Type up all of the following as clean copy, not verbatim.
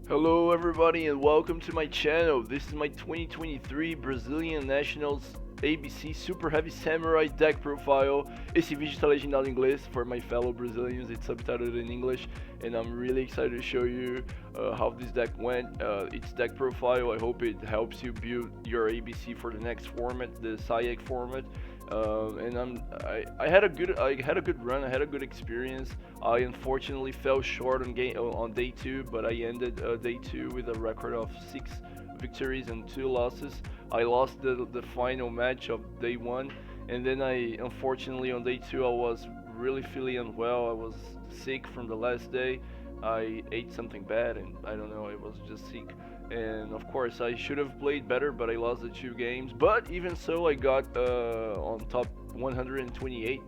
Hello everybody and welcome to my channel. This is my 2023 Brazilian Nationals ABC Super Heavy Samurai deck profile. Esse vídeo está legendado em inglês for my fellow Brazilians. It's subtitled in English and I'm really excited to show you how this deck went. Its deck profile. I hope it helps you build your ABC for the next format, the SIAC format. I had a good run. I had a good experience. I unfortunately fell short on day two, but I ended day two with a record of 6 victories and 2 losses. I lost the final match of day one, and then I unfortunately on day two I was really feeling unwell. I was sick from the last day. I ate something bad, and I don't know. I was just sick, and of course I should have played better, but I lost the 2 games. But even so, I got on top 128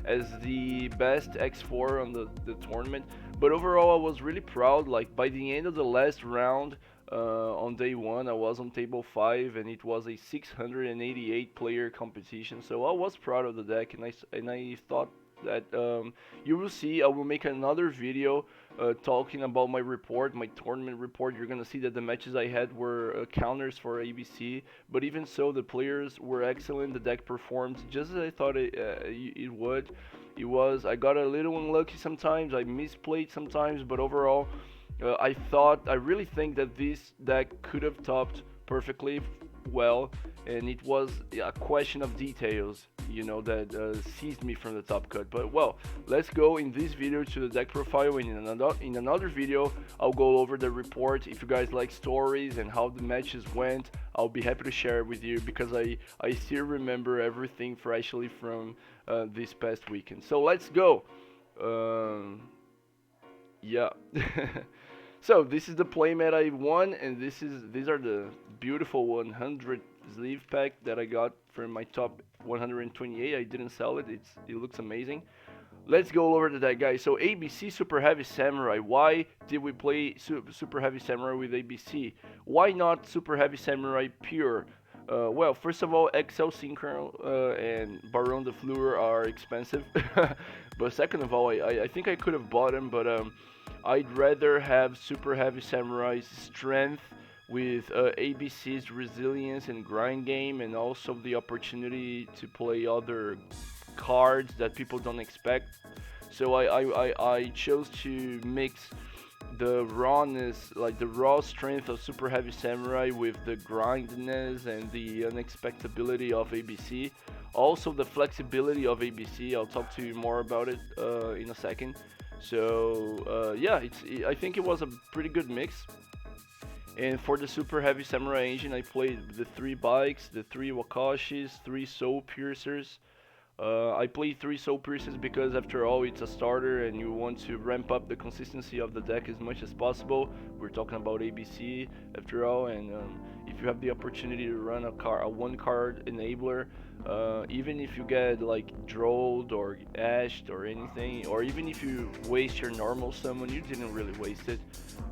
as the best X4 on the tournament. But overall, I was really proud. Like by the end of the last round, on day one, I was on table 5, and it was a 688 player competition. So I was proud of the deck, and I thought that you will see. I will make another video talking about my report, my tournament report. You're gonna see that the matches I had were counters for ABC, but even so, the players were excellent. The deck performed just as I thought it would. It was. I got a little unlucky sometimes. I misplayed sometimes, but overall, I really think that this deck could have topped perfectly well, and it was a question of details, that seized me from the top cut. But well, let's go in this video to the deck profile, and in another video, I'll go over the report. If you guys like stories and how the matches went, I'll be happy to share it with you because I still remember everything freshly from this past weekend. So let's go. Um, yeah. So this is the playmat I won, and these are the beautiful 100 sleeve pack that I got from my top 128. I didn't sell it. It looks amazing. Let's go over to that, guys. So ABC Super Heavy Samurai. Why did we play Super Heavy Samurai with ABC? Why not Super Heavy Samurai Pure? Well, first of all, XL Synchro and Baron de Fleur are expensive. But second of all, I think I could have bought them, but I'd rather have Super Heavy Samurai's strength with ABC's resilience and grind game, and also the opportunity to play other cards that people don't expect. So I chose to mix the rawness, like the raw strength of Super Heavy Samurai with the grindness and the unexpectability of ABC. Also the flexibility of ABC. I'll talk to you more about it in a second. So yeah, I think it was a pretty good mix. And for the Super Heavy Samurai engine, I played the 3 bikes, the 3 Wakashis, 3 Soul Piercers. I played 3 Soul Piercers because after all it's a starter and you want to ramp up the consistency of the deck as much as possible. We're talking about ABC after all, and if you have the opportunity to run a 1 card enabler, even if you get like drolled or ashed or anything, or even if you waste your normal summon, you didn't really waste it.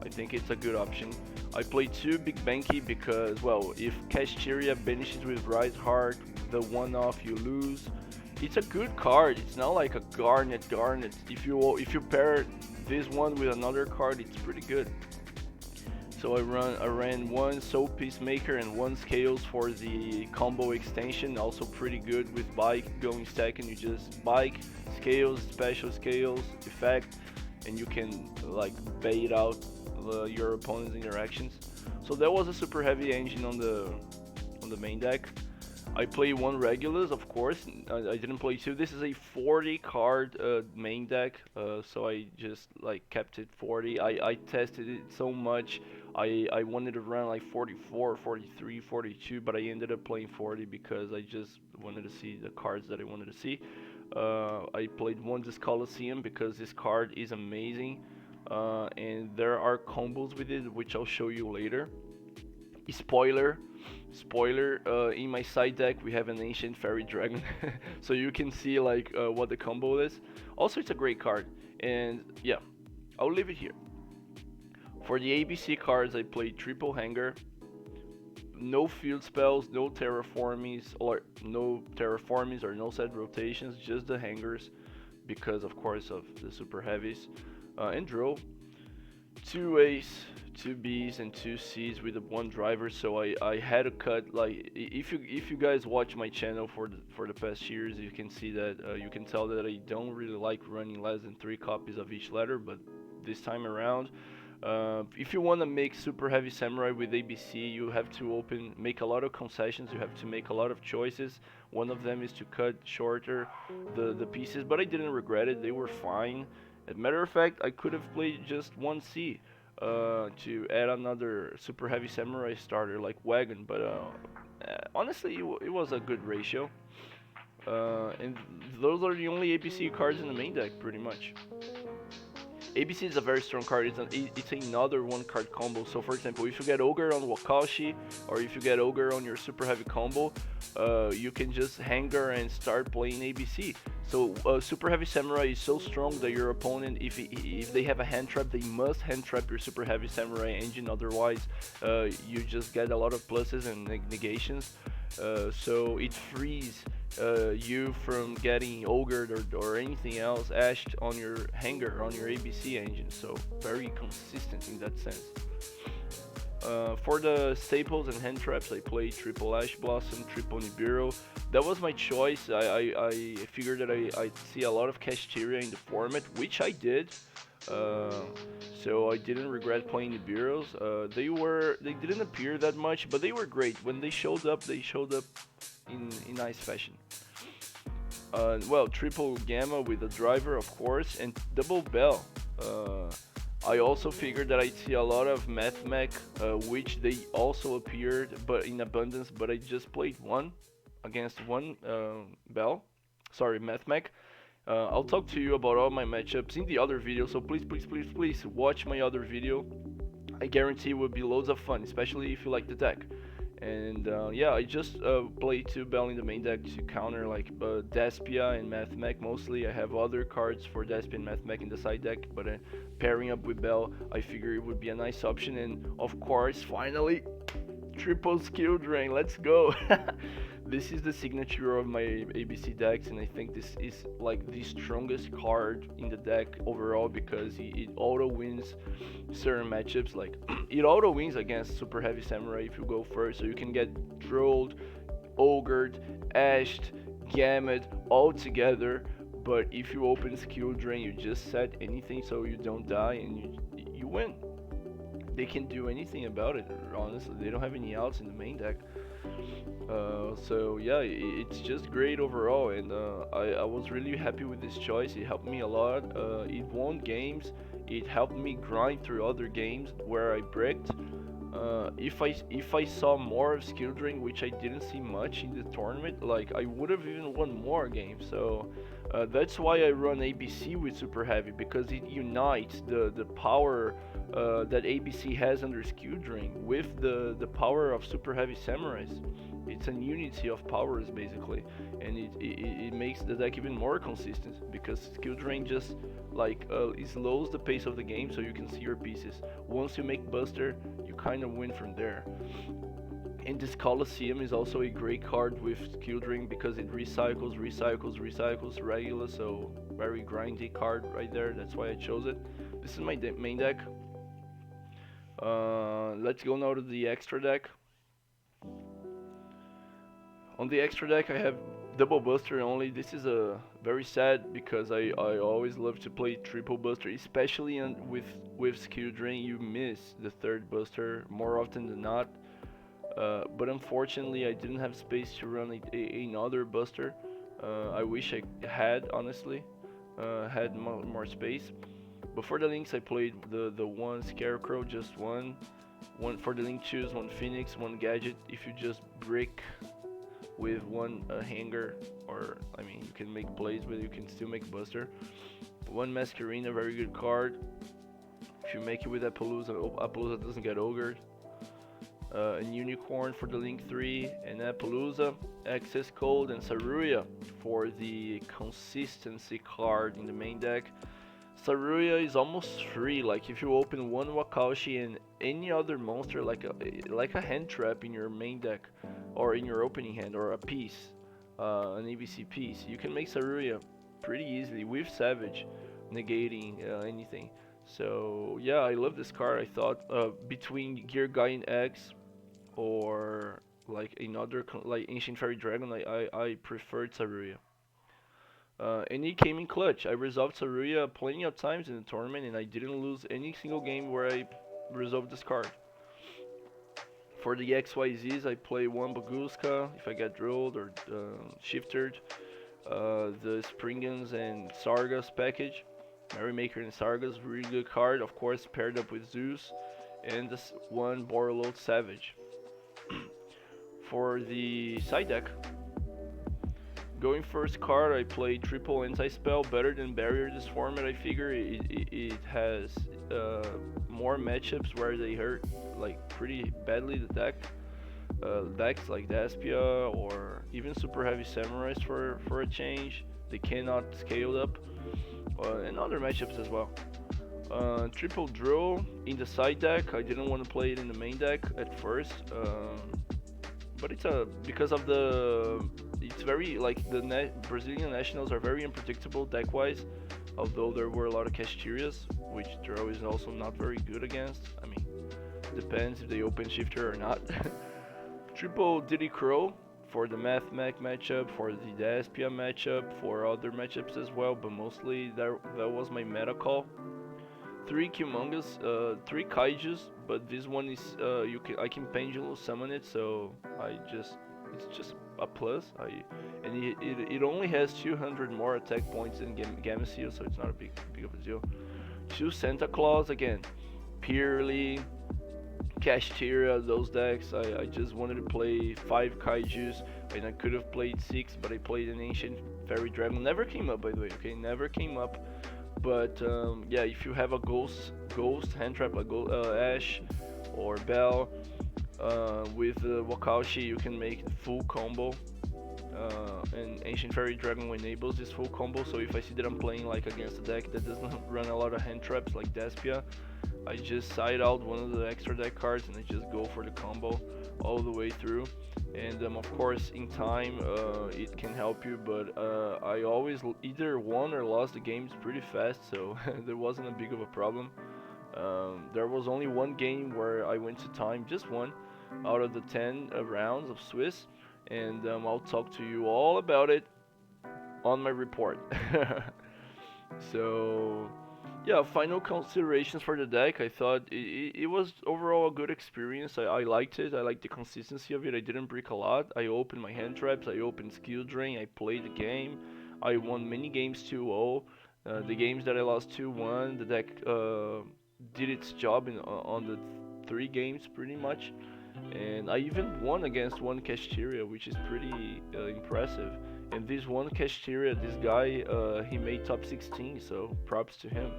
I think it's a good option. I played 2 Big Banky because, well, if Casteria banishes with Rise Heart, the one-off you lose. It's a good card. It's not like a Garnet. If you pair this one with another card, it's pretty good. So I ran 1 Soul Peacemaker and 1 Scales for the combo extension. Also pretty good with bike going stack, and you just bike, scales, special scales, effect, and you can like bait out your opponent's interactions. So that was a super heavy engine on the main deck. I play 1 Regulus, of course. I didn't play 2. This is a 40 card main deck, so I just like kept it 40. I tested it so much. I wanted to run like 44, 43, 42, but I ended up playing 40 because I just wanted to see the cards that I wanted to see. I played 1 This Coliseum because this card is amazing, and there are combos with it, which I'll show you later. Spoiler, in my side deck we have an Ancient Fairy Dragon, so you can see like what the combo is. Also, it's a great card, and yeah, I'll leave it here. For the ABC cards, I played Triple Hanger, no field spells, no terraformings or no set rotations, just the hangers, because of course of the super heavies, and draw 2 Ace, two Bs and two Cs with the one driver, so I had to cut. Like, if you guys watch my channel for the past years, you can see that you can tell that I don't really like running less than 3 copies of each letter, but this time around, if you want to make super heavy samurai with ABC, you have to make a lot of concessions. You have to make a lot of choices. One of them is to cut shorter the pieces, but I didn't regret it. They were fine. As a matter of fact, I could have played just one C to add another super heavy samurai starter like wagon, but honestly, it was a good ratio. And those are the only ABC cards in the main deck, pretty much. ABC is a very strong card. It's another one card combo. So for example, if you get Ogre on Wakashi, or if you get Ogre on your super heavy combo, you can just hanger and start playing ABC. So super heavy samurai is so strong that your opponent, if they have a hand trap, they must hand trap your super heavy samurai engine. Otherwise, you just get a lot of pluses and negations. So it frees you from getting ogred or anything else ashed on your hanger on your ABC engine. So very consistent in that sense. For the staples and hand traps, I played triple Ash Blossom, triple Nibiru. That was my choice. I figured that I'd see a lot of Cashtiria in the format, which I did. So I didn't regret playing Nibiros. They didn't appear that much, but they were great. When they showed up in nice fashion. Well, triple Gamma with a driver, of course, and double Bell. I also figured that I'd see a lot of Math Mech, which they also appeared, but in abundance. But I just played one against one Bell. Sorry, Math Mech. I'll talk to you about all my matchups in the other video, so please watch my other video. I guarantee it will be loads of fun, especially if you like the deck. And yeah, I just play 2 Bell in the main deck to counter like Despia and Math Mech mostly. I have other cards for Despia and Math Mech in the side deck, but pairing up with Bell, I figure it would be a nice option. And of course, finally, triple skill drain. Let's go! This is the signature of my ABC decks, and I think this is like the strongest card in the deck overall because it auto wins certain matchups. Like it auto wins against super heavy samurai if you go first, so you can get trolled, ogred, ashed, gammed all together. But if you open skill drain, you just set anything so you don't die and you win. They can do anything about it. Honestly, they don't have any outs in the main deck. So yeah, it's just great overall, and I was really happy with this choice. It helped me a lot. It won games. It helped me grind through other games where I bricked. If I saw more of skill drain, which I didn't see much in the tournament, like I would have even won more games. So that's why I run ABC with super heavy, because it unites the power that ABC has under skill drain with the power of super heavy samurais. It's a unity of powers basically, and it makes the deck even more consistent because skill drain just like it slows the pace of the game so you can see your pieces. Once you make Buster, you kind of win from there. And this Colosseum is also a great card with skill drain because it recycles regular, so very grindy card right there. That's why I chose it. This is my main deck. Let's go now to the extra deck. On the extra deck I have double Buster only. This is very sad because I always love to play triple Buster, especially with skill drain. You miss the third Buster more often than not. But unfortunately I didn't have space to run another Buster. I wish I had, honestly, had more space. But for the links I played the one Scarecrow, just one for the link choose one Phoenix, one Gadget. If you just brick with one hanger, or I mean you can make plays but you can still make Buster. One Masquerina, very good card. If you make it with Appaloosa doesn't get ogred. And Unicorn for the link 3, and Appaloosa, Access Code, and Saruya for the consistency card in the main deck. Saruya is almost free. Like if you open one Wakaushi and any other monster like a hand trap in your main deck or in your opening hand, or a piece, an ABC piece, you can make Saruya pretty easily with Savage negating anything. So yeah, I love this card. I thought between Gear Gain X or like another like Ancient Fairy Dragon, I prefer Tsaruya. And he came in clutch. I resolved Tsaruya plenty of times in the tournament, and I didn't lose any single game where I resolved this card. For the XYZs, I play one Baguska if I get drilled or shifted. The Springans and Sargas package. Merrymaker and Sargas, really good card, of course, paired up with Zeus. And this one Borreload Savage. For the side deck, going first card, I play triple anti-spell, better than barrier this format. I figure it has more matchups where they hurt like pretty badly the deck. Decks like Daspia or even super heavy samurais for a change. They cannot scale up, and other matchups as well. Triple drill in the side deck. I didn't want to play it in the main deck at first, but it's a because of the it's very like the Brazilian nationals are very unpredictable deck wise. Although there were a lot of Castirias, which draw is also not very good against. I mean, depends if they open shifter or not. Triple Diddy Crow for the Math Mac matchup, for the Daspia matchup, for other matchups as well, but mostly that was my meta call. Three Kumongas, three Kaijus, but this one is I can pendulum summon it, so it's just a plus. And it only has 200 more attack points than Gameciel, so it's not a big of a deal. Two Santa Claus again, purely Castira, those decks. I just wanted to play 5 Kaijus, and I could have played 6, but I played an Ancient Fairy Dragon. Never came up, by the way, okay? Never came up. But yeah, if you have a Ghost hand trap like Ash or Bell with Wakaushi, you can make the full combo. And Ancient Fairy Dragon enables this full combo, so if I see that I'm playing like against a deck that doesn't run a lot of hand traps like Daspia, I just side out one of the extra deck cards and I just go for the combo all the way through. And of course in time it can help you, but I always either won or lost the games pretty fast, so there wasn't a big of a problem. There was only one game where I went to time, just one out of the 10 rounds of Swiss, and I'll talk to you all about it on my report. So yeah, final considerations for the deck. I thought it was overall a good experience. I liked it. I liked the consistency of it. I didn't break a lot. I opened my hand traps. I opened skill drain. I played the game. I won many games 2-0. The games that I lost 2-1, the deck did its job on the 3 games pretty much. And I even won against one Castira, which is pretty impressive. And this one Castira, this guy, he made top 16, so props to him.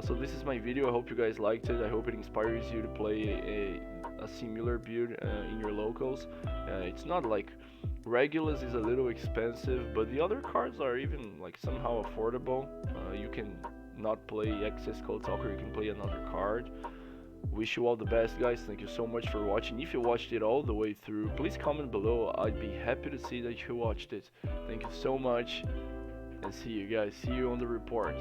So this is my video. I hope you guys liked it. I hope it inspires you to play a similar build in your locals. It's not like Regulus is a little expensive, but the other cards are even like somehow affordable. You can not play Excess Code Talker, you can play another card. Wish you all the best, guys. Thank you so much for watching. If you watched it all the way through, please comment below. I'd be happy to see that you watched it. Thank you so much, and see you guys. See you on the report.